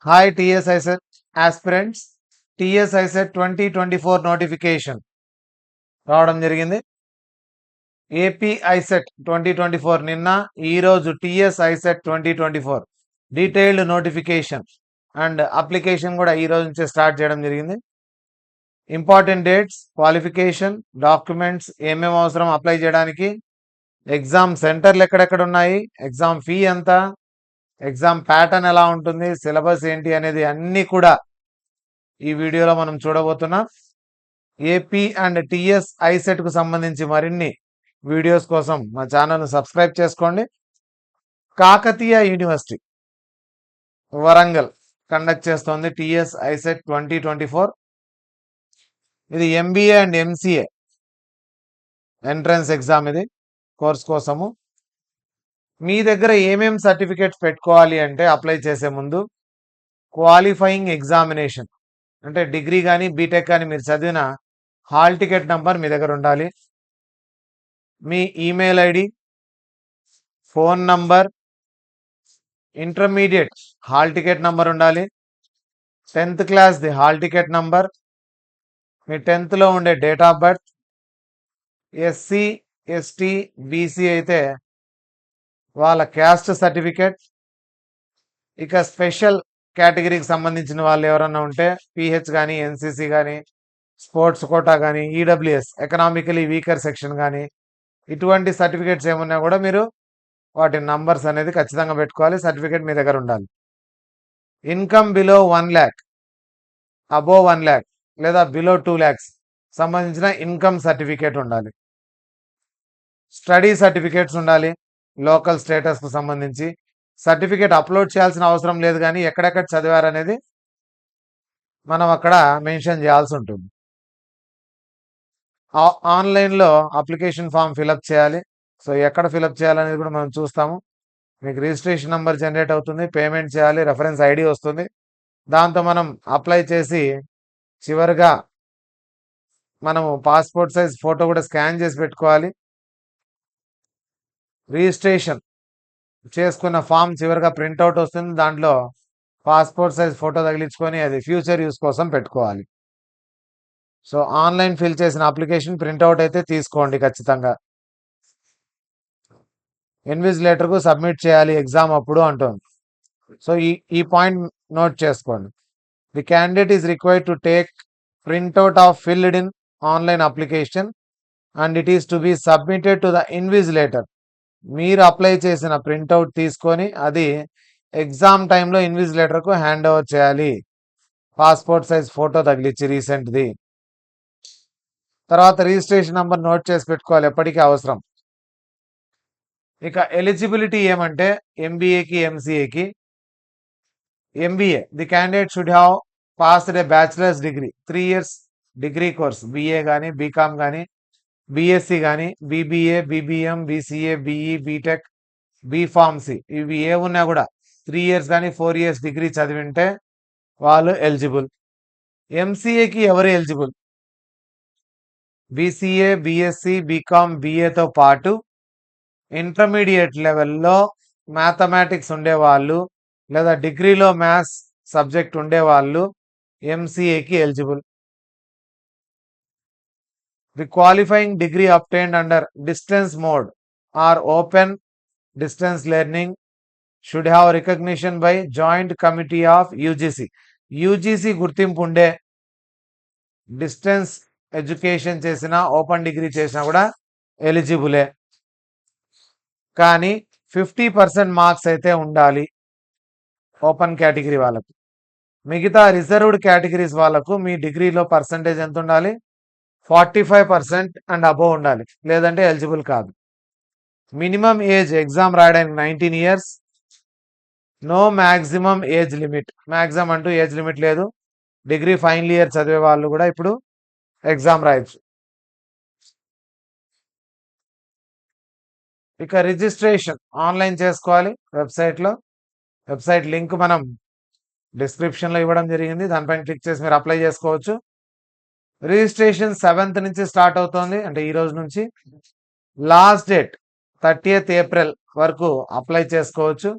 Hi TS ICET aspirants. TS ICET 2024 notification రావడం జరిగింది. AP ICET 2024 నిన్న, ఈరోజు TS ICET 2024 detailed notification and application కూడా ఈ రోజు నుంచే స్టార్ట్ చేయడం జరిగింది. ఇంపార్టెంట్ డేట్స్, క్వాలిఫికేషన్, డాక్యుమెంట్స్ ఏమేమి అవసరం అప్లై చేయడానికి, ఎగ్జామ్ సెంటర్లు ఎక్కడెక్కడ ఉన్నాయి, ఎగ్జామ్ ఫీ ఎంత, ఎగ్జామ్ ప్యాటర్న్ ఎలా ఉంటుంది, సిలబస్ ఏంటి అనేది అన్నీ కూడా ఈ వీడియోలో మనం చూడబోతున్నాం. ఏపీ అండ్ టిఎస్ ఐసెట్ కు సంబంధించి మరిన్ని వీడియోస్ కోసం మా ఛానల్ను సబ్స్క్రైబ్ చేసుకోండి. కాకతీయ యూనివర్సిటీ వరంగల్ కండక్ట్ చేస్తోంది టిఎస్ ఐసెట్ 2024. ఇది MBA and MCA entrance exam. ఇది కోర్స్ కోసము. మీ దగ్గర ఏమేం సర్టిఫికేట్స్ పెట్టుకోవాలి అంటే అప్లై చేసే ముందు క్వాలిఫైయింగ్ ఎగ్జామినేషన్ అంటే డిగ్రీ కానీ బీటెక్ కానీ మీరు చదివిన హాల్ టికెట్ నంబర్ మీ దగ్గర ఉండాలి. మీ email ID, phone number, intermediate hall ticket number ఉండాలి. 10th క్లాస్ది హాల్ టికెట్ నంబర్, మీ 10th ఉండే date of birth. SC, ST, BC అయితే వాళ్ళ క్యాస్ట్ సర్టిఫికేట్. ఇక స్పెషల్ కేటగిరీకి సంబంధించిన వాళ్ళు ఎవరన్నా ఉంటే పిహెచ్ కానీ, ఎన్సీసీ కానీ, స్పోర్ట్స్ కోటా కానీ, ఈడబ్ల్యూఎస్ ఎకనామికలీ వీకర్ సెక్షన్ కానీ, ఇటువంటి సర్టిఫికేట్స్ ఏమున్నా కూడా మీరు వాటి నంబర్స్ అనేది ఖచ్చితంగా పెట్టుకోవాలి. సర్టిఫికేట్ మీ దగ్గర ఉండాలి. Income below 1 lakh, above 1 lakh లేదా బిలో 2 lakhs సంబంధించిన ఇన్కమ్ సర్టిఫికేట్ ఉండాలి. స్టడీ సర్టిఫికేట్స్ ఉండాలి. లోకల్ స్టేటస్కు సంబంధించి సర్టిఫికేట్ అప్లోడ్ చేయాల్సిన అవసరం లేదు, కానీ ఎక్కడెక్కడ చదివారనేది మనం అక్కడ మెన్షన్ చేయాల్సి ఉంటుంది. ఆన్లైన్లో అప్లికేషన్ ఫామ్ ఫిలప్ చేయాలి. సో ఎక్కడ ఫిలప్ చేయాలనేది కూడా మనం చూస్తాము. మీకు రిజిస్ట్రేషన్ నెంబర్ జనరేట్ అవుతుంది, పేమెంట్ చేయాలి, రెఫరెన్స్ ఐడి వస్తుంది. దాంతో మనం అప్లై చేసి చివరిగా మనము పాస్పోర్ట్ సైజ్ ఫోటో కూడా స్కాన్ చేసి పెట్టుకోవాలి. రిజిస్ట్రేషన్ చేసుకున్న ఫామ్ చివరిగా ప్రింట్అవుట్ వస్తుంది. దాంట్లో పాస్పోర్ట్ సైజ్ ఫోటో తగిలించుకొని అది ఫ్యూచర్ యూస్ కోసం పెట్టుకోవాలి. సో ఆన్లైన్ ఫిల్ చేసిన అప్లికేషన్ ప్రింట్అవుట్ అయితే తీసుకోండి ఖచ్చితంగా. ఇన్విజిలేటర్కు సబ్మిట్ చేయాలి ఎగ్జామ్ అప్పుడు అంటుంది. సో ఈ పాయింట్ నోట్ చేసుకోండి. The candidate is required to take printout of filled in online application and it is to be submitted to the invigilator. మీరు అప్లై చేసిన ప్రింట్అవుట్ తీసుకొని అది ఎగ్జామ్ టైంలో ఇన్విజిలేటర్కు హ్యాండ్ ఓవర్ చేయాలి. పాస్పోర్ట్ సైజ్ ఫోటో తగిలిచ్చి రీసెంట్ది. తర్వాత registration number note చేసి పెట్టుకోవాలి, ఎప్పటికీ అవసరం. ఇక ఎలిజిబిలిటీ ఏమంటే ఎంబీఏకి, ఎంసీఏకి. MBA, the candidate should have passed a bachelor's degree, 3 years degree course, BA కానీ, బీకామ్ కానీ, బీఎస్సీ కానీ, BBA, BBM, BCA, BE, B Tech, B Pharmacy ఇవి ఏ ఉన్నా కూడా 3 years కానీ 4 years డిగ్రీ చదివింటే వాళ్ళు ఎలిజిబుల్. ఎంసీఏకి ఎవరు ఎలిజిబుల్? బీసీఏ, బీఎస్సీ, బీకామ్, బీఏతో పాటు ఇంటర్మీడియట్ లెవెల్లో మ్యాథమెటిక్స్ ఉండేవాళ్ళు లేదా డిగ్రీలో మ్యాథ్స్ సబ్జెక్ట్ ఉండేవాళ్ళు ఎంసీఏకి eligible. The qualifying degree obtained under distance mode or open distance learning should have recognition by joint committee of UGC. UGC గుర్తింపు ఉండే డిస్టెన్స్ ఎడ్యుకేషన్ చేసినా, ఓపెన్ డిగ్రీ చేసినా కూడా ఎలిజిబులే. కానీ 50% మార్క్స్ అయితే ఉండాలి ఓపెన్ కేటగిరీ వాళ్ళకు. మిగతా రిజర్వ్డ్ కేటగిరీస్ వాళ్ళకు మీ డిగ్రీలో పర్సంటేజ్ ఎంత ఉండాలి? 45% అండ్ అబోవ్ ఉండాలి, లేదంటే ఎలిజిబుల్ కాదు. మినిమం ఏజ్ ఎగ్జామ్ రాయడానికి 19 years. No maximum age limit. Maximum అంటూ ఏజ్ లిమిట్ లేదు. డిగ్రీ ఫైనల్ ఇయర్ చదివే వాళ్ళు కూడా ఇప్పుడు ఎగ్జామ్ రాయొచ్చు. ఇక రిజిస్ట్రేషన్ ఆన్లైన్ చేసుకోవాలి వెబ్సైట్లో. వెబ్సైట్ లింక్ మనం డిస్క్రిప్షన్లో ఇవ్వడం జరిగింది, దానిపైన క్లిక్ చేసి మీరు అప్లై చేసుకోవచ్చు. రిజిస్ట్రేషన్ 7th నుంచి స్టార్ట్ అవుతుంది, అంటే ఈ రోజు నుంచి. లాస్ట్ డేట్ 30th April వరకు అప్లై చేసుకోవచ్చు.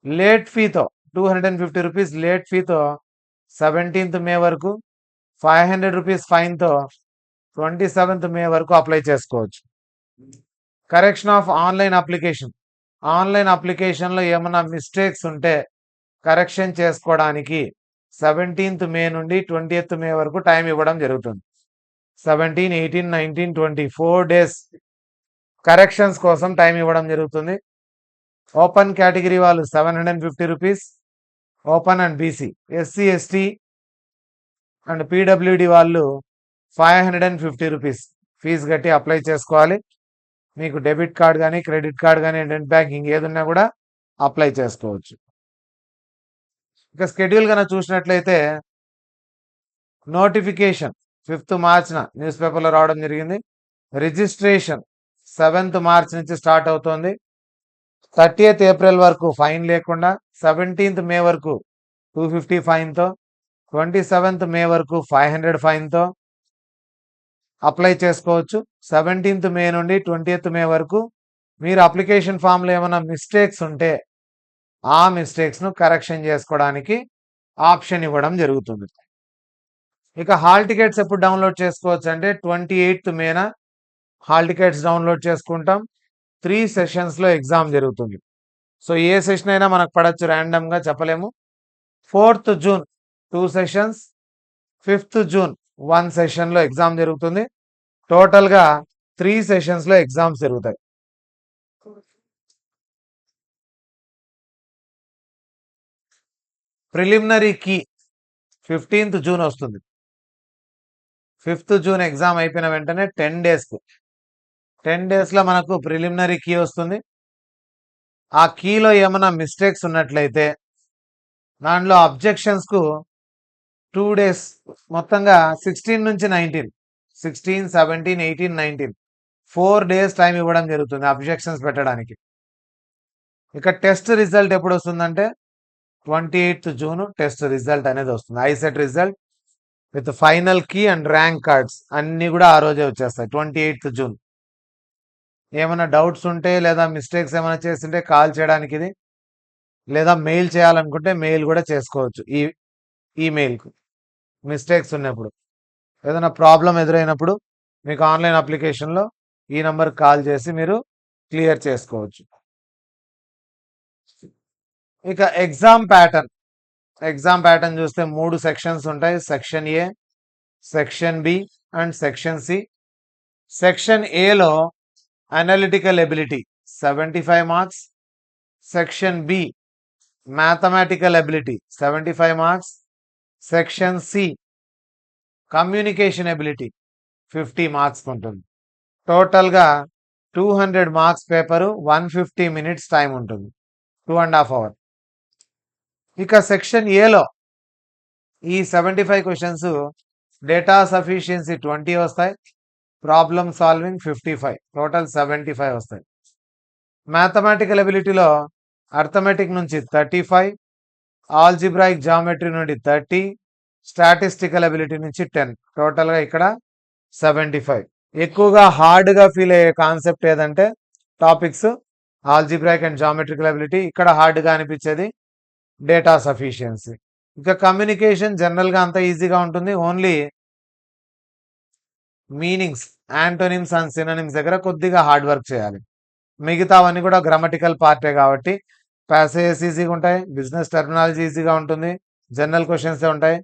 లేట్ ఫీతో 250 రూపీస్ లేట్ ఫీతో 17th మే వరకు, 500 రూపీస్ ఫైన్తో 27th మే వరకు అప్లై చేసుకోవచ్చు. Correction of online application. Online అప్లికేషన్లో ఏమైనా మిస్టేక్స్ ఉంటే కరెక్షన్ చేసుకోవడానికి 17th మే నుండి 20th మే వరకు టైం ఇవ్వడం జరుగుతుంది. 17, 18, 19, 20 4 డేస్ కరెక్షన్స్ కోసం టైం ఇవ్వడం జరుగుతుంది. ఓపెన్ కేటగిరీ వాళ్ళు 750 rupees, open and BC. SC ST and PWD వాళ్ళు 550 రూపీస్ ఫీజు కట్టి అప్లై చేసుకోవాలి. మీకు డెబిట్ కార్డ్ కానీ, క్రెడిట్ కార్డ్ కానీ, నెట్ బ్యాంకింగ్ ఏదున్నా కూడా అప్లై చేసుకోవచ్చు. ఇక స్కెడ్యూల్ కన్నా చూసినట్లయితే నోటిఫికేషన్ 5th మార్చ్న న్యూస్ పేపర్లో రావడం జరిగింది. రిజిస్ట్రేషన్ 7th మార్చ్ నుంచి స్టార్ట్ అవుతోంది. 30th ఏప్రిల్ వరకు ఫైన్ లేకుండా, 17th మే వరకు 250 ఫైన్తో, 27th మే వరకు 500 ఫైన్తో అప్లై చేసుకోవచ్చు. 17th మే నుండి 20th మే వరకు మీరు అప్లికేషన్ ఫామ్లో ఏమైనా మిస్టేక్స్ ఉంటే ఆ మిస్టేక్స్ను కరెక్షన్ చేసుకోవడానికి ఆప్షన్ ఇవ్వడం జరుగుతుంది. ఇక హాల్ టికెట్స్ ఎప్పుడు డౌన్లోడ్ చేసుకోవచ్చు అంటే 28th మేన హాల్ టికెట్స్ డౌన్లోడ్ చేసుకుంటాం. 3 సెషన్స్లో ఎగ్జామ్ జరుగుతుంది. సో ఏ సెషన్ అయినా మనకు పడచ్చు, ర్యాండమ్గా చెప్పలేము. 4th June 2 sessions, 5th June 1 సెషన్లో ఎగ్జామ్ జరుగుతుంది. టోటల్గా 3 సెషన్స్లో ఎగ్జామ్స్ జరుగుతాయి. ప్రిలిమినరీ కీ 15th జూన్ వస్తుంది. 5th జూన్ ఎగ్జామ్ అయిపోయిన వెంటనే 10 డేస్లో మనకు ప్రిలిమినరీ కీ వస్తుంది. ఆ కీలో ఏమైనా మిస్టేక్స్ ఉన్నట్లయితే దాంట్లో అబ్జెక్షన్స్కు 2 డేస్, మొత్తంగా 16 నుంచి 19, 16, 17, 18, 19 4 డేస్ టైం ఇవ్వడం జరుగుతుంది అబ్జెక్షన్స్ పెట్టడానికి. ఇక టెస్ట్ రిజల్ట్ ఎప్పుడు వస్తుందంటే 28th జూన్ టెస్ట్ రిజల్ట్ అనేది వస్తుంది. ICET result with final key and rank cards అన్నీ కూడా ఆ రోజే వచ్చేస్తాయి 28th జూన్. ఏమైనా డౌట్స్ ఉంటే లేదా మిస్టేక్స్ ఏమైనా చేస్తుంటే కాల్ చేయడానికి ఇది, లేదా మెయిల్ చేయాలనుకుంటే మెయిల్ కూడా చేసుకోవచ్చు. ఈ ఈమెయిల్కు మిస్టేక్స్ ఉన్నప్పుడు, ఏదైనా ప్రాబ్లం ఎదురైనప్పుడు మీకు ఆన్లైన్ అప్లికేషన్లో ఈ నంబర్కి కాల్ చేసి మీరు క్లియర్ చేసుకోవచ్చు. ఇక ఎగ్జామ్ ప్యాటర్న్ చూస్తే 3 సెక్షన్స్ ఉంటాయి. Section A, section B and section C. Section ఏలో analytical ability 75 marks, section B mathematical ability 75 marks, section C communication ability 50 marks ఉంటుంది. టోటల్గా 200 మార్క్స్ పేపరు, 150 మినిట్స్ టైం ఉంటుంది, 2.5 hours. ఇక సెక్షన్ ఏలో ఈ 75 క్వశ్చన్స్ డేటా సఫిషియన్సీ 20 వస్తాయి, problem solving 55, total 75 వస్తాయి. Mathematical ఎబిలిటీలో arithmetic నుంచి 35, ఆల్జిబ్రాయిక్ జామెట్రీ నుండి 30, స్టాటిస్టికల్ ఎబిలిటీ నుంచి 10, టోటల్గా ఇక్కడ 75. ఎక్కువగా హార్డ్గా ఫీల్ అయ్యే కాన్సెప్ట్ ఏదంటే topics algebraic and geometrical ability, ఇక్కడ హార్డ్గా అనిపించేది డేటా సఫిషియన్సీ. ఇక కమ్యూనికేషన్ జనరల్గా అంత ఈజీగా ఉంటుంది, only meanings, antonyms and synonyms దగ్గర కొద్దిగా హార్డ్ వర్క్ చేయాలి. మిగతావన్నీ కూడా గ్రామటికల్ పార్టే కాబట్టి ప్యాసేజెస్ ఈజీగా ఉంటాయి, బిజినెస్ టెర్మినాలజీ ఈజీగా ఉంటుంది, జనరల్ క్వశ్చన్సే ఉంటాయి,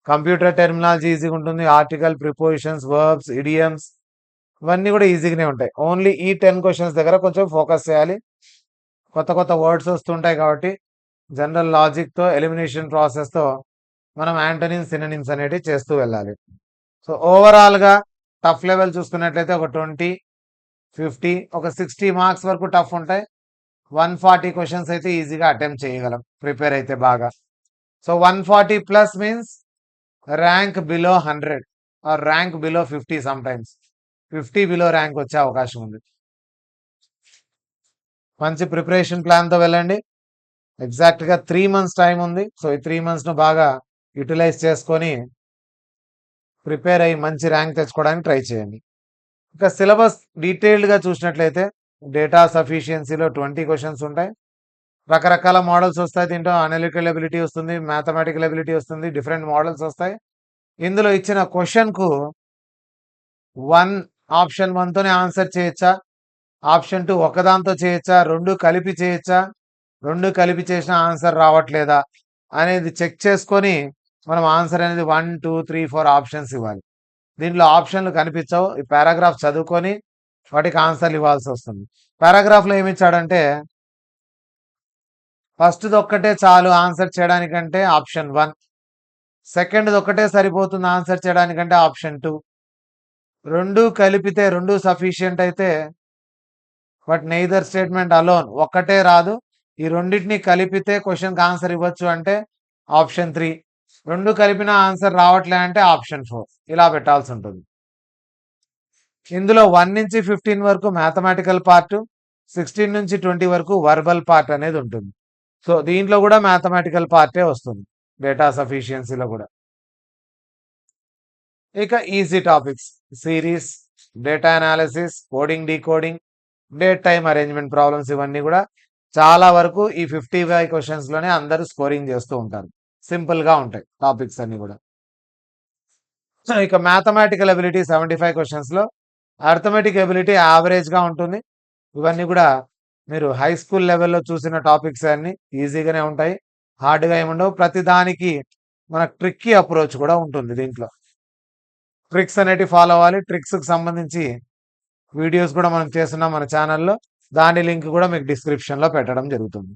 కంప్యూటర్ టెర్మినాలజీ ఈజీగా ఉంటుంది, ఆర్టికల్, ప్రిపోజిషన్స్, వర్బ్స్, ఇడియమ్స్ ఇవన్నీ కూడా ఈజీగానే ఉంటాయి. ఓన్లీ ఈ 10 క్వశ్చన్స్ దగ్గర కొంచెం ఫోకస్ చేయాలి. కొత్త వర్డ్స్ వస్తుంటాయి కాబట్టి జనరల్ లాజిక్తో, ఎలిమినేషన్ ప్రాసెస్తో మనం యాంటోనిమ్స్, సినోనిమ్స్ అనేవి చేస్తూ వెళ్ళాలి. సో ఓవరాల్గా టఫ్ లెవెల్ చూసుకున్నట్లయితే ఒక 20, 50, ఒక 60 మార్క్స్ వరకు టఫ్ ఉంటాయి. 140 క్వశ్చన్స్ అయితే ఈజీగా అటెంప్ట్ చేయగలం ప్రిపేర్ అయితే బాగా. So 140 plus means rank below 100 or rank below 50, sometimes 50 below rank వచ్చే అవకాశం ఉంది. మంచి ప్రిపరేషన్ ప్లాన్తో వెళ్ళండి. ఎగ్జాక్ట్గా 3 months టైం ఉంది. సో ఈ 3 monthsను బాగా యూటిలైజ్ చేసుకొని ప్రిపేర్ అయ్యి మంచి ర్యాంక్ తెచ్చుకోవడానికి ట్రై చేయండి. ఇక సిలబస్ డీటెయిల్డ్గా చూసినట్లయితే డేటా సఫిషియన్సీలో 20 క్వశ్చన్స్ ఉంటాయి, రకరకాల మోడల్స్ వస్తాయి. దీంట్లో అనలిటికల్ ఎబిలిటీ వస్తుంది, మ్యాథమెటికల్ ఎబిలిటీ వస్తుంది, డిఫరెంట్ మోడల్స్ వస్తాయి. ఇందులో ఇచ్చిన క్వశ్చన్కు ఆప్షన్ 1తోనే ఆన్సర్ చేయొచ్చా, ఆప్షన్ 2 ఒకదాంతో చేయొచ్చా, రెండు కలిపి చేయొచ్చా, రెండు కలిపి చేసిన ఆన్సర్ రావట్లేదా అనేది చెక్ చేసుకొని మనం ఆన్సర్ అనేది 1, 2, 3, 4 ఆప్షన్స్ ఇవ్వాలి. దీంట్లో ఆప్షన్లు కనిపించవు. ఈ పారాగ్రాఫ్ చదువుకొని వాటికి ఆన్సర్లు ఇవ్వాల్సి వస్తుంది. పారాగ్రాఫ్లో ఏమి ఇచ్చాడంటే ఫస్ట్ది ఒక్కటే చాలు ఆన్సర్ చేయడానికంటే ఆప్షన్ 1, సెకండ్ది ఒక్కటే సరిపోతుంది ఆన్సర్ చేయడానికంటే ఆప్షన్ 2, రెండు కలిపితే రెండు సఫిషియంట్ అయితే బట్ నెయిదర్ స్టేట్మెంట్ అలోన్ ఒక్కటే రాదు, ఈ రెండింటిని కలిపితే క్వశ్చన్కి ఆన్సర్ ఇవ్వచ్చు అంటే ఆప్షన్ 3, రెండు కలిపిన ఆన్సర్ రావట్లే అంటే ఆప్షన్ 4. ఇలా పెట్టాల్సి ఉంటుంది. ఇందులో 1 నుంచి 15 వరకు మ్యాథమెటికల్ పార్ట్, 16 నుంచి 20 వరకు వర్బల్ పార్ట్ అనేది ఉంటుంది. సో దీంట్లో కూడా మ్యాథమెటికల్ పార్టే వస్తుంది డేటా సఫిషియన్సీలో కూడా. ఇక easy topics series, data analysis, coding, decoding, date time arrangement problems ఇవన్నీ కూడా చాలా వరకు ఈ 55 క్వశ్చన్స్లోనే అందరూ స్కోరింగ్ చేస్తూ ఉంటారు. సింపుల్గా ఉంటాయి టాపిక్స్ అన్ని కూడా. ఇక మ్యాథమెటికల్ ఎబిలిటీ 75 క్వశ్చన్స్లో, అర్థమెటిక్ ఎబిలిటీ యావరేజ్గా ఉంటుంది. ఇవన్నీ కూడా మీరు హై స్కూల్ లెవెల్లో చూసిన టాపిక్స్ అన్ని ఈజీగానే ఉంటాయి, హార్డ్గా ఏముండవు. ప్రతి దానికి మనకు ట్రిక్కీ అప్రోచ్ కూడా ఉంటుంది. దీంట్లో ట్రిక్స్ అనేటివి ఫాలో అవ్వాలి. ట్రిక్స్కి సంబంధించి వీడియోస్ కూడా మనం చేస్తున్నాం మన ఛానల్లో, దాని లింక్ కూడా మీకు డిస్క్రిప్షన్లో పెట్టడం జరుగుతుంది.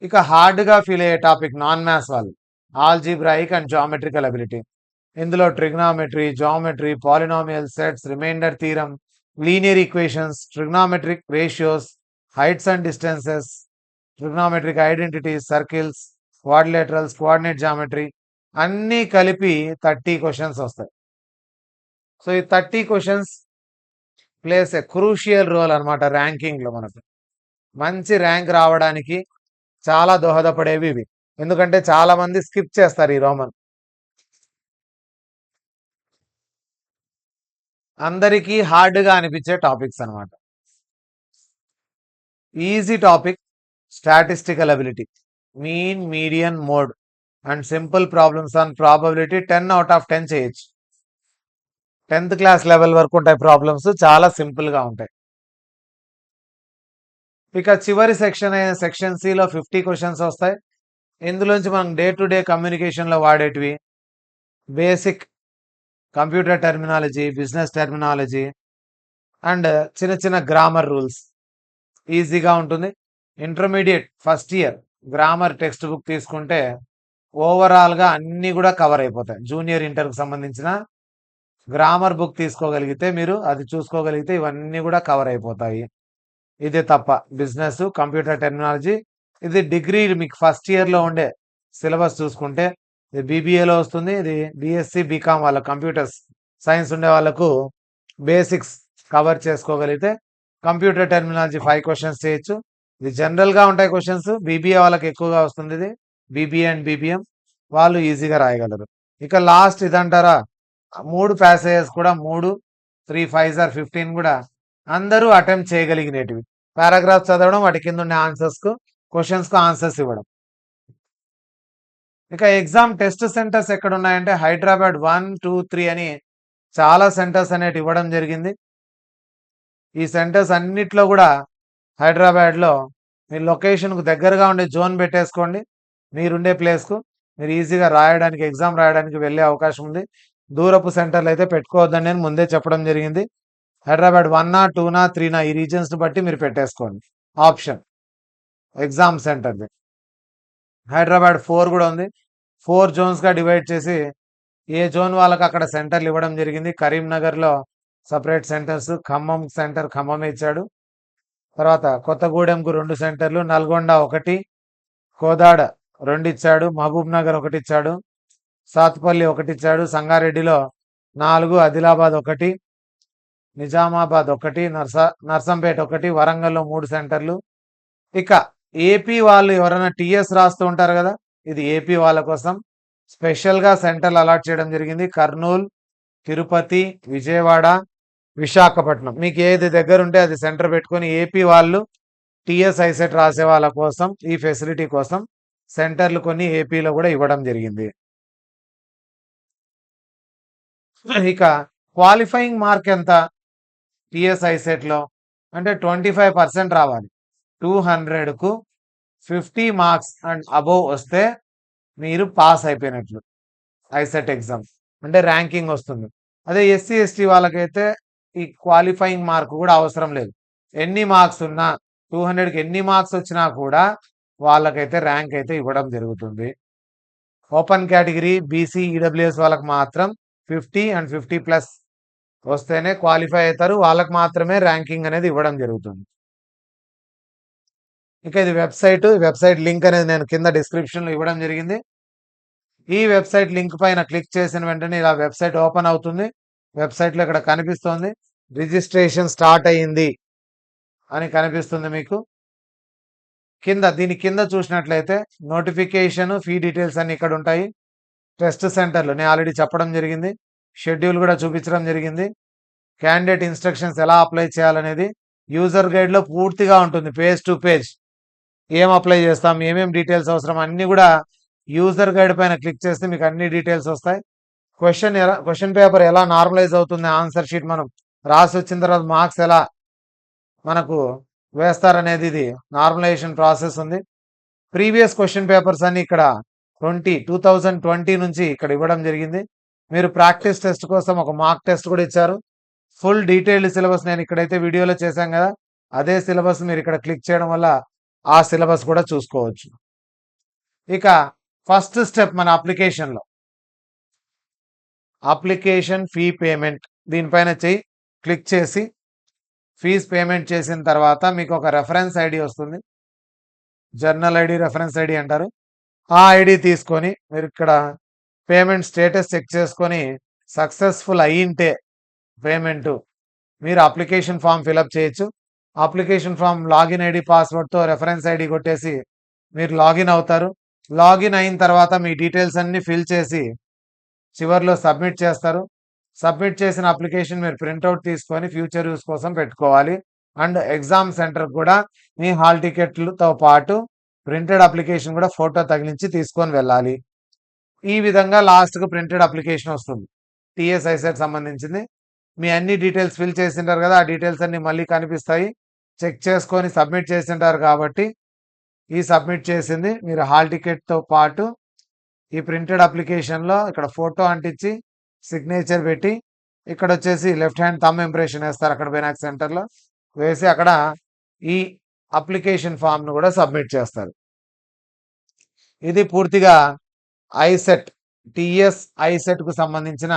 ఇక హార్డ్గా ఫీల్ అయ్యే టాపిక్ నాన్ మ్యాథ్స్ వాళ్ళు, ఆల్జీబ్రాయిక్ అండ్ జామెట్రికల్ ఎబిలిటీ. ఇందులో trigonometry, geometry, polynomial sets, remainder theorem, linear equations, trigonometric ratios, heights and distances, trigonometric identities, circles, quadrilaterals, coordinate geometry అన్నీ కలిపి 30 క్వశ్చన్స్ వస్తాయి. సో ఈ 30 questions plays a crucial role అనమాట ర్యాంకింగ్లో. మనకు మంచి ర్యాంక్ రావడానికి చాలా దోహదపడేవి ఇవి, ఎందుకంటే చాలా మంది స్కిప్ చేస్తారు ఈ రోమన్. అందరికీ హార్డ్గా అనిపించే టాపిక్స్ అనమాట. Easy topic statistical ability, mean, median, mode and simple problems on probability 10 out of 10 చేయొచ్చు. 10th క్లాస్ లెవెల్ వరకు ఉంటాయి ప్రాబ్లమ్స్, చాలా సింపుల్గా ఉంటాయి. ఇక చివరి సెక్షన్ అయిన సెక్షన్ సిలో 50 క్వశ్చన్స్ వస్తాయి. ఇందులోంచి మనం డే టు డే కమ్యూనికేషన్లో వాడేటివి basic computer terminology, business terminology and చిన్న చిన్న గ్రామర్ రూల్స్ ఈజీగా ఉంటుంది. Intermediate first year grammar text book తీసుకుంటే ఓవరాల్గా అన్నీ కూడా కవర్ అయిపోతాయి. జూనియర్ ఇంటర్కి సంబంధించిన గ్రామర్ బుక్ తీసుకోగలిగితే, మీరు అది చూసుకోగలిగితే ఇవన్నీ కూడా కవర్ అయిపోతాయి. ఇది తప్ప బిజినెస్, కంప్యూటర్ టెర్మినాలజీ, ఇది డిగ్రీ మీకు ఫస్ట్ ఇయర్లో ఉండే సిలబస్ చూసుకుంటే ఇది బీబీఏలో వస్తుంది. ఇది బీఎస్సీ, బీకామ్ వాళ్ళ కంప్యూటర్స్ సైన్స్ ఉండే వాళ్ళకు బేసిక్స్ కవర్ చేసుకోగలిగితే కంప్యూటర్ టెర్మినాలజీ 5 క్వశ్చన్స్ చేయొచ్చు. ఇది జనరల్గా ఉంటాయి క్వశ్చన్స్, బీబీఏ వాళ్ళకి ఎక్కువగా వస్తుంది. ఇది బీబీఏ అండ్ బీబీఎం వాళ్ళు ఈజీగా రాయగలరు. ఇక లాస్ట్ ఇదంటారా, 3 ప్యాసేజెస్ కూడా 3 5 ఆర్ 15 కూడా అందరూ అటెంప్ట్ చేయగలిగినటివి. పారాగ్రాఫ్ చదవడం, వాటి కింద ఉండే ఆన్సర్స్కు క్వశ్చన్స్కు ఆన్సర్స్ ఇవ్వడం. ఇక ఎగ్జామ్ టెస్ట్ సెంటర్స్ ఎక్కడ ఉన్నాయంటే హైదరాబాద్ 1, 2, 3 అని చాలా సెంటర్స్ అనేవి ఇవ్వడం జరిగింది. ఈ సెంటర్స్ అన్నిట్లో కూడా హైదరాబాద్లో మీ లొకేషన్కు దగ్గరగా ఉండే జోన్ పెట్టేసుకోండి. మీరుండే ప్లేస్కు మీరు ఈజీగా రాయడానికి, ఎగ్జామ్ రాయడానికి వెళ్ళే అవకాశం ఉంది. దూరపు సెంటర్లు అయితే పెట్టుకోవద్దని నేను ముందే చెప్పడం జరిగింది. హైదరాబాద్ 1, 2, 3 ఈ రీజన్స్ని బట్టి మీరు పెట్టేసుకోండి ఆప్షన్ ఎగ్జామ్ సెంటర్ది. హైదరాబాద్ 4 కూడా ఉంది. 4 జోన్స్గా డివైడ్ చేసి ఏ జోన్ వాళ్ళకి అక్కడ సెంటర్లు ఇవ్వడం జరిగింది. కరీంనగర్లో separate centres, Khammam centre Khammam ఇచ్చాడు. తర్వాత కొత్తగూడెంకు 2 సెంటర్లు, నల్గొండ 1, కోదాడ 2 ఇచ్చాడు, మహబూబ్ నగర్ 1 ఇచ్చాడు, సాత్పల్లి 1 ఇచ్చాడు, సంగారెడ్డిలో 4, ఆదిలాబాద్ 1, నిజామాబాద్ 1, నర్సంపేట 1, వరంగల్లో 3 సెంటర్లు. ఇక ఏపీ వాళ్ళు ఎవరైనా టీఎస్ రాస్తూ ఉంటారు కదా, ఇది ఏపీ వాళ్ళ కోసం స్పెషల్గా సెంటర్లు అలాట్ చేయడం జరిగింది. కర్నూలు, తిరుపతి, విజయవాడ, విశాఖపట్నం, మీకు ఏది దగ్గర ఉంటే అది సెంటర్ పెట్టుకొని ఏపీ వాళ్ళు టిఎస్ ఐసెట్ రాసే వాళ్ళ కోసం ఈ ఫెసిలిటీ కోసం సెంటర్లు కొన్ని ఏపీలో కూడా ఇవ్వడం జరిగింది. ఇక క్వాలిఫైయింగ్ మార్క్ ఎంత టిఎస్ ఐసెట్లో అంటే 25% రావాలి. 200కు 50 మార్క్స్ అండ్ అబోవ్ వస్తే మీరు పాస్ అయిపోయినట్లు ఐసెట్ ఎగ్జామ్, అంటే ర్యాంకింగ్ వస్తుంది. అదే ఎస్సీ ఎస్టీ వాళ్ళకైతే ఈ క్వాలిఫైయింగ్ మార్క్ కూడా అవసరం లేదు. ఎన్ని మార్క్స్ ఉన్నా 200కి ఎన్ని మార్క్స్ వచ్చినా కూడా వాళ్ళకైతే ర్యాంక్ అయితే ఇవ్వడం జరుగుతుంది. ఓపెన్ కేటగిరీ బీసీ ఈడబ్ల్యూఎస్ వాళ్ళకి మాత్రం 50 అండ్ 50+ వస్తేనే క్వాలిఫై అవుతారు. వాళ్ళకి మాత్రమే ర్యాంకింగ్ అనేది ఇవ్వడం జరుగుతుంది. ఇక ఇది వెబ్సైట్ లింక్ అనేది నేను కింద డిస్క్రిప్షన్లో ఇవ్వడం జరిగింది. ఈ వెబ్సైట్ లింక్ పైన క్లిక్ చేసిన వెంటనే ఇలా వెబ్సైట్ ఓపెన్ అవుతుంది. వెబ్సైట్లో ఇక్కడ కనిపిస్తుంది రిజిస్ట్రేషన్ స్టార్ట్ అయ్యింది అని కనిపిస్తుంది మీకు. దీని కింద చూసినట్లయితే నోటిఫికేషన్, ఫీ డీటెయిల్స్ అన్ని ఇక్కడ ఉంటాయి. టెస్ట్ సెంటర్లు నేను ఆల్రెడీ చెప్పడం జరిగింది. షెడ్యూల్ కూడా చూపించడం జరిగింది. క్యాండిడేట్ ఇన్స్ట్రక్షన్స్ ఎలా అప్లై చేయాలనేది యూజర్ గైడ్లో పూర్తిగా ఉంటుంది. పేజ్ టు పేజ్ ఏం అప్లై చేస్తాం, ఏమేం డీటెయిల్స్ అవసరం అన్నీ కూడా యూజర్ గైడ్ పైన క్లిక్ చేస్తే మీకు అన్ని డీటెయిల్స్ వస్తాయి. క్వశ్చన్ పేపర్ ఎలా నార్మలైజ్ అవుతుంది, ఆన్సర్ షీట్ మనం రాసి వచ్చిన తర్వాత మార్క్స్ ఎలా మనకు వేస్తారనేది ఇది నార్మలైజేషన్ ప్రాసెస్ ఉంది. ప్రీవియస్ క్వశ్చన్ పేపర్స్ అన్ని ఇక్కడ 2020 నుంచి ఇక్కడ ఇవ్వడం జరిగింది. మీరు ప్రాక్టీస్ టెస్ట్ కోసం ఒక మార్క్ టెస్ట్ కూడా ఇచ్చారు. ఫుల్ డీటెయిల్డ్ సిలబస్ నేను ఇక్కడైతే వీడియోలో చేశాం కదా, అదే సిలబస్ మీరు ఇక్కడ క్లిక్ చేయడం వల్ల ఆ సిలబస్ కూడా చూసుకోవచ్చు. ఇక ఫస్ట్ స్టెప్ మన అప్లికేషన్లో అప్లికేషన్ ఫీ పేమెంట్ దీనిపైన క్లిక్ చేసి ఫీజ్ పేమెంట్ చేసిన తర్వాత మీకు ఒక రెఫరెన్స్ ఐడి వస్తుంది. జర్నల్ ఐడి, రెఫరెన్స్ ఐడి అంటారు. ఆ ఐడి తీసుకొని మీరు ఇక్కడ పేమెంట్ స్టేటస్ చెక్ చేసుకొని సక్సెస్ఫుల్ అయ్యింటే పేమెంట్ మీరు అప్లికేషన్ ఫామ్ ఫిలప్ చేయొచ్చు. అప్లికేషన్ ఫామ్ లాగిన్ ఐడి, పాస్వర్డ్తో రెఫరెన్స్ ఐడి కొట్టేసి మీరు లాగిన్ అవుతారు. లాగిన్ అయిన తర్వాత మీ డీటెయిల్స్ అన్ని ఫిల్ చేసి చివరిలో సబ్మిట్ చేస్తారు. సబ్మిట్ చేసిన అప్లికేషన్ మీరు ప్రింట్అవుట్ తీసుకొని ఫ్యూచర్ యూస్ కోసం పెట్టుకోవాలి. అండ్ ఎగ్జామ్ సెంటర్ కూడా మీ హాల్ టికెట్లతో పాటు ప్రింటెడ్ అప్లికేషన్ కూడా ఫోటో తగిలించి తీసుకొని వెళ్ళాలి. ఈ విధంగా లాస్ట్కు ప్రింటెడ్ అప్లికేషన్ వస్తుంది. టిఎస్ ఐసెట్ సంబంధించింది. మీ అన్ని డీటెయిల్స్ ఫిల్ చేసింటారు కదా, ఆ డీటెయిల్స్ అన్ని మళ్ళీ కనిపిస్తాయి. చెక్ చేసుకొని సబ్మిట్ చేసింటారు కాబట్టి ఈ సబ్మిట్ చేసింది మీరు హాల్ టికెట్తో పాటు ఈ ప్రింటెడ్ అప్లికేషన్లో ఇక్కడ ఫోటో అంటించి సిగ్నేచర్ పెట్టి ఇక్కడ వచ్చేసి లెఫ్ట్ హ్యాండ్ థంబ్ ఇంప్రెషన్ వేస్తారు. అక్కడ వినాయక్ సెంటర్లో వేసి అక్కడ ఈ అప్లికేషన్ ఫామ్ను కూడా సబ్మిట్ చేస్తారు. ఇది పూర్తిగా ఐసెట్ టిఎస్ ఐసెట్కు సంబంధించిన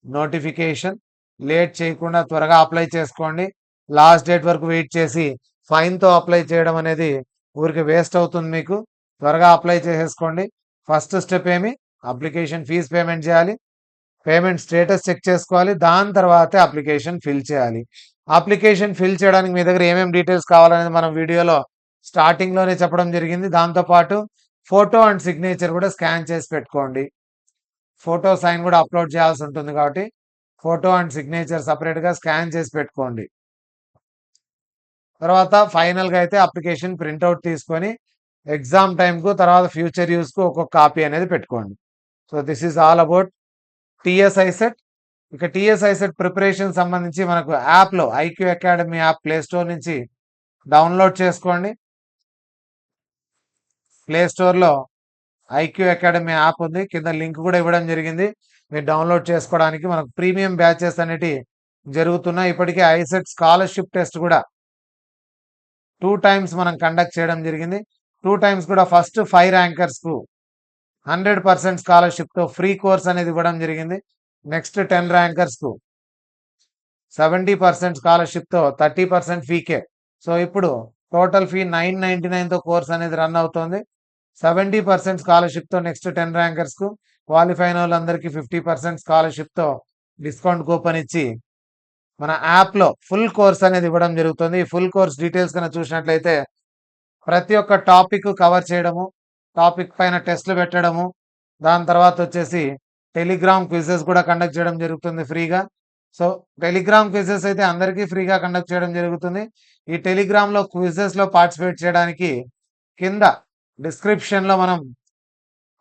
నోటిఫికేషన్. లేట్ చేయకుండా త్వరగా అప్లై చేసుకోండి. లాస్ట్ డేట్ వరకు వెయిట్ చేసి ఫైన్తో అప్లై చేయడం అనేది ఊరికి వేస్ట్ అవుతుంది. మీకు త్వరగా అప్లై చేసేసుకోండి. ఫస్ట్ స్టెప్ ఏమి, అప్లికేషన్ ఫీజు పేమెంట్ చేయాలి. పేమెంట్ స్టేటస్ చెక్ చేసుకోవాలి. దాని తర్వాతే అప్లికేషన్ ఫిల్ చేయాలి. అప్లికేషన్ ఫిల్ చేయడానికి మీ దగ్గర ఏమేమి డీటెయిల్స్ కావాలనేది మనం వీడియోలో స్టార్టింగ్లోనే చెప్పడం జరిగింది. దాంతోపాటు ఫోటో అండ్ సిగ్నేచర్ కూడా స్కాన్ చేసి పెట్టుకోండి. ఫోటో సైన్ కూడా అప్లోడ్ చేయాల్సి ఉంటుంది కాబట్టి ఫోటో అండ్ సిగ్నేచర్ సపరేట్గా స్కాన్ చేసి పెట్టుకోండి. తర్వాత ఫైనల్గా అయితే అప్లికేషన్ ప్రింట్అవుట్ తీసుకొని ఎగ్జామ్ టైంకు తర్వాత ఫ్యూచర్ యూస్కు ఒక్కొక్క కాపీ అనేది పెట్టుకోండి. So this is all about TS ICET. ఇక టిఎస్ ఐసెట్ ప్రిపరేషన్ సంబంధించి మనకు యాప్లో ఐక్యూ అకాడమీ యాప్ ప్లేస్టోర్ నుంచి డౌన్లోడ్ చేసుకోండి. ప్లేస్టోర్లో ఐక్యూ అకాడమీ యాప్ ఉంది, కింద లింక్ కూడా ఇవ్వడం జరిగింది. మీరు డౌన్లోడ్ చేసుకోవడానికి మనకు ప్రీమియం బ్యాచెస్ అనేవి జరుగుతున్నాయి. ఇప్పటికే ఐసెట్ స్కాలర్షిప్ టెస్ట్ కూడా 2 times మనం కండక్ట్ చేయడం జరిగింది. 2 times కూడా ఫస్ట్ 5 ర్యాంకర్స్కు 100% స్కాలర్షిప్తో ఫ్రీ కోర్స్ అనేది ఇవ్వడం జరిగింది. నెక్స్ట్ 10 ర్యాంకర్స్కు 70% స్కాలర్షిప్తో 30% ఫీకే. సో ఇప్పుడు టోటల్ ఫీ 999తో కోర్స్ అనేది రన్ అవుతోంది. 70% స్కాలర్షిప్తో నెక్స్ట్ 10 ర్యాంకర్స్కు, క్వాలిఫై అయిన వాళ్ళందరికీ 50% స్కాలర్షిప్తో డిస్కౌంట్ కూపన్ ఇచ్చి మన యాప్లో ఫుల్ కోర్స్ అనేది ఇవ్వడం జరుగుతుంది. ఈ ఫుల్ కోర్స్ డీటెయిల్స్ కన్నా చూసినట్లయితే ప్రతి ఒక్క టాపిక్ కవర్ చేయడము, టాపిక్ పైన టెస్ట్లు పెట్టడము, దాని తర్వాత వచ్చేసి టెలిగ్రామ్ క్విజెస్ కూడా కండక్ట్ చేయడం జరుగుతుంది ఫ్రీగా. సో టెలిగ్రామ్ క్విజెస్ అయితే అందరికీ ఫ్రీగా కండక్ట్ చేయడం జరుగుతుంది. ఈ టెలిగ్రామ్లో క్విజెస్లో పార్టిసిపేట్ చేయడానికి కింద డిస్క్రిప్షన్లో మనం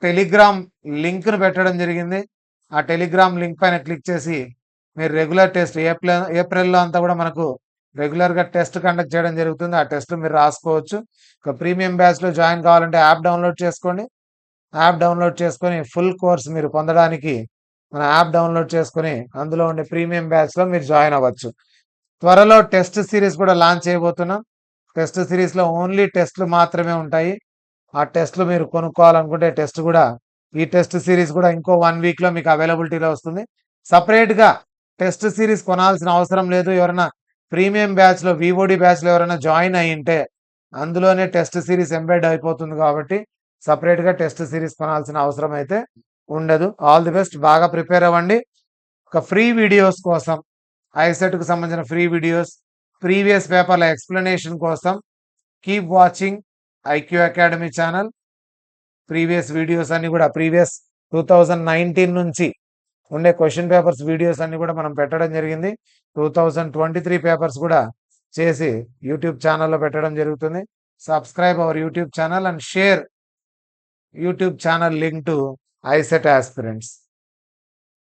టెలిగ్రామ్ లింక్ను పెట్టడం జరిగింది. ఆ టెలిగ్రామ్ లింక్ పైన క్లిక్ చేసి మీరు రెగ్యులర్ టెస్ట్ ఏప్రిల్లో అంతా కూడా మనకు రెగ్యులర్గా టెస్ట్ కండక్ట్ చేయడం జరుగుతుంది. ఆ టెస్ట్ మీరు రాసుకోవచ్చు. ఇక ప్రీమియం బ్యాచ్లో జాయిన్ కావాలంటే యాప్ డౌన్లోడ్ చేసుకోండి. యాప్ డౌన్లోడ్ చేసుకొని ఫుల్ కోర్స్ మీరు పొందడానికి మన యాప్ డౌన్లోడ్ చేసుకొని అందులో ఉండే ప్రీమియం బ్యాచ్లో మీరు జాయిన్ అవ్వచ్చు. త్వరలో టెస్ట్ సిరీస్ కూడా లాంచ్ చేయబోతున్నాం. టెస్ట్ సిరీస్లో ఓన్లీ టెస్ట్లు మాత్రమే ఉంటాయి. ఆ టెస్ట్లు మీరు కొనుక్కోవాలనుకుంటే టెస్ట్ కూడా ఈ టెస్ట్ సిరీస్ కూడా ఇంకో 1 వీక్లో మీకు అవైలబిలిటీలో వస్తుంది. సపరేట్గా టెస్ట్ సిరీస్ కొనాల్సిన అవసరం లేదు. ఎవరైనా ప్రీమియం బ్యాచ్లో వివోడి బ్యాచ్లో ఎవరైనా జాయిన్ అయ్యింటే అందులోనే టెస్ట్ సిరీస్ ఎంబెడ్ అయిపోతుంది కాబట్టి సపరేట్గా టెస్ట్ సిరీస్ కొనాల్సిన అవసరం అయితే ఉండదు. All the best. బాగా ప్రిపేర్ అవ్వండి. ఒక ఫ్రీ వీడియోస్ కోసం ఐసెట్కు సంబంధించిన ఫ్రీ వీడియోస్, ప్రీవియస్ పేపర్ల ఎక్స్ప్లెనేషన్ కోసం keep watching IQ academy channel. Previous videos అన్ని కూడా ప్రీవియస్ 2019 నుంచి ఉండే క్వశ్చన్ పేపర్స్ వీడియోస్ అన్ని కూడా మనం పెట్టడం జరిగింది. 2023 పేపర్స్ కూడా చేసి యూట్యూబ్ ఛానల్లో పెట్టడం జరుగుతుంది. Subscribe our YouTube channel and share YouTube channel link to ICET aspirants.